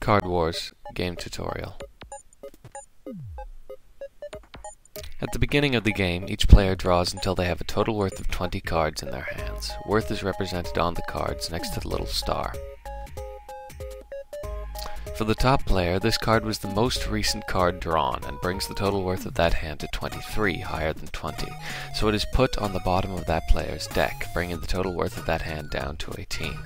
Card Wars game tutorial. At the beginning of the game, each player draws until they have a total worth of 20 cards in their hands. Worth is represented on the cards next to the little star. For the top player, this card was the most recent card drawn and brings the total worth of that hand to 23, higher than 20. So it is put on the bottom of that player's deck, bringing the total worth of that hand down to 18.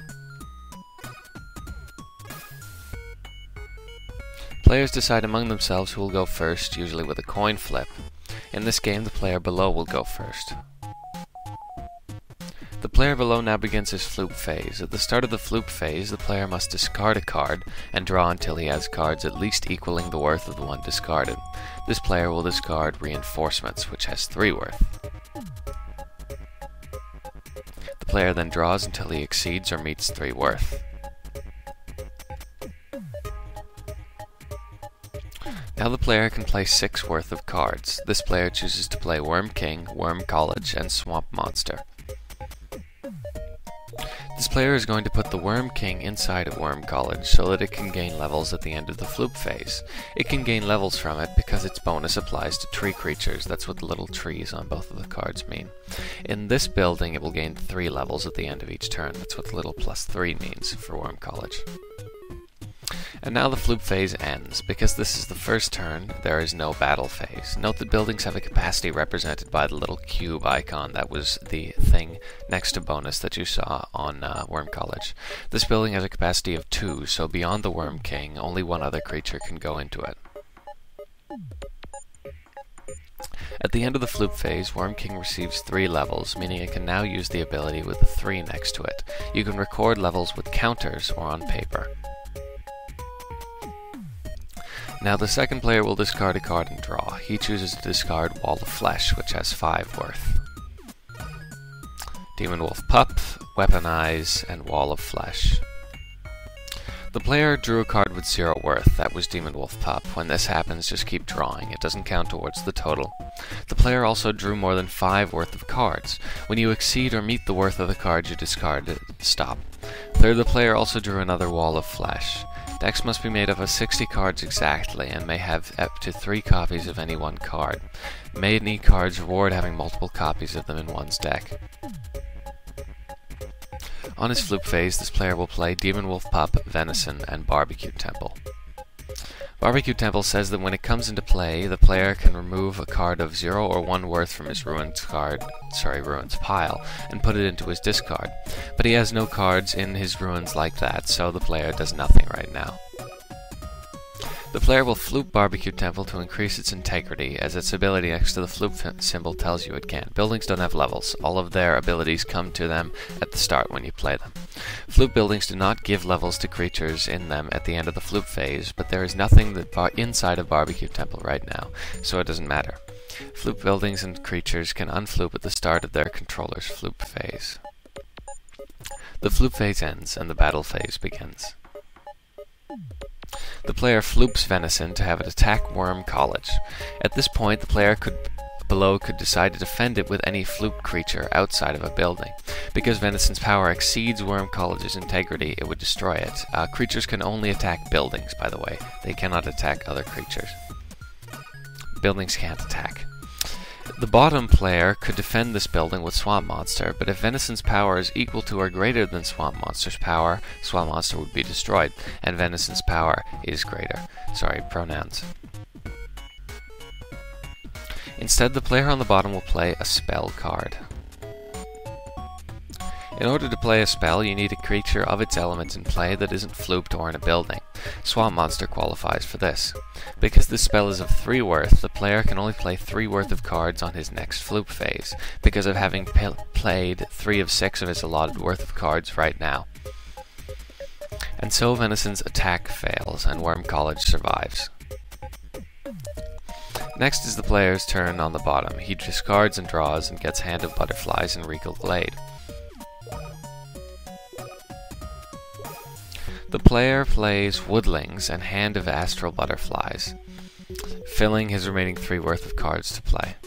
Players decide among themselves who will go first, usually with a coin flip. In this game, the player below will go first. The player below now begins his flip phase. At the start of the flip phase, the player must discard a card and draw until he has cards at least equaling the worth of the one discarded. This player will discard Reinforcements, which has 3 worth. The player then draws until he exceeds or meets 3 worth. Now the player can play 6 worth of cards. This player chooses to play Worm King, Worm College, and Swamp Monster. This player is going to put the Worm King inside of Worm College so that it can gain levels at the end of the flip phase. It can gain levels from it because its bonus applies to tree creatures. That's what the little trees on both of the cards mean. In this building, it will gain 3 levels at the end of each turn. That's what the little +3 means for Worm College. And now the flip phase ends. Because this is the first turn, there is no battle phase. Note that buildings have a capacity represented by the little cube icon. That was the thing next to bonus that you saw on Worm College. This building has a capacity of 2, so beyond the Worm King, only 1 other creature can go into it. At the end of the flip phase, Worm King receives 3 levels, meaning it can now use the ability with the 3 next to it. You can record levels with counters or on paper. Now the second player will discard a card and draw. He chooses to discard Wall of Flesh, which has 5 worth. Demon Wolf Pup, Weaponize, and Wall of Flesh. The player drew a card with 0 worth. That was Demon Wolf Pup. When this happens, just keep drawing. It doesn't count towards the total. The player also drew more than 5 worth of cards. When you exceed or meet the worth of the card you discarded, stop. Third, the player also drew another Wall of Flesh. Decks must be made up of 60 cards exactly, and may have up to 3 copies of any one card. Many cards reward having multiple copies of them in one's deck. On his flip phase, this player will play Demon Wolf Pup, Venison, and Barbecue Temple. Barbecue Temple says that when it comes into play, the player can remove a card of 0 or 1 worth from his Ruins pile and put it into his discard. But he has no cards in his Ruins like that, so the player does nothing right now. The player will flip Barbecue Temple to increase its integrity, as its ability next to the flip symbol tells you it can. Buildings don't have levels. All of their abilities come to them at the start when you play them. Flip buildings do not give levels to creatures in them at the end of the flip phase, but there is nothing inside of Barbecue Temple right now, so it doesn't matter. Flip buildings and creatures can unflip at the start of their controller's flip phase. The flip phase ends, and the battle phase begins. The player floops Venison to have it attack Worm College. At this point, the player below could decide to defend it with any floop creature outside of a building. Because Venison's power exceeds Worm College's integrity, it would destroy it. Creatures can only attack buildings, by the way. They cannot attack other creatures. Buildings can't attack. The bottom player could defend this building with Swamp Monster, but if Venison's power is equal to or greater than Swamp Monster's power, Swamp Monster would be destroyed, and Venison's power is greater. Sorry, pronouns. Instead, the player on the bottom will play a spell card. In order to play a spell, you need a creature of its element in play that isn't flooped or in a building. Swamp Monster qualifies for this. Because this spell is of 3 worth, the player can only play 3 worth of cards on his next floop phase, because of having played 3 of 6 of his allotted worth of cards right now. And so Venison's attack fails, and Worm College survives. Next is the player's turn on the bottom. He discards and draws and gets Hand of Butterflies and Regal Glade. The player plays Woodlings and Hand of Astral Butterflies, filling his remaining 3 worth of cards to play.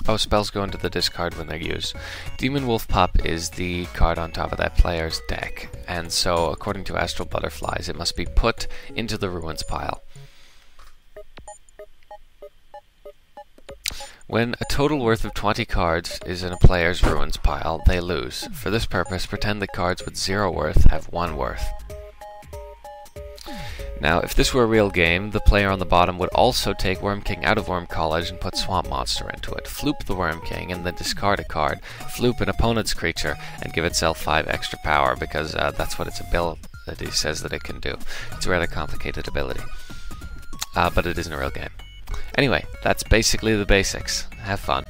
Oh, spells go into the discard when they're used. Demon Wolf Pup is the card on top of that player's deck, and so, according to Astral Butterflies, it must be put into the Ruins pile. When a total worth of 20 cards is in a player's Ruins pile, they lose. For this purpose, pretend that cards with 0 worth have 1 worth. Now, if this were a real game, the player on the bottom would also take Worm King out of Worm College and put Swamp Monster into it, floop the Worm King, and then discard a card, floop an opponent's creature, and give itself 5 extra power, because that's what its ability says that it can do. It's a rather complicated ability. But it isn't a real game. Anyway, that's basically the basics. Have fun.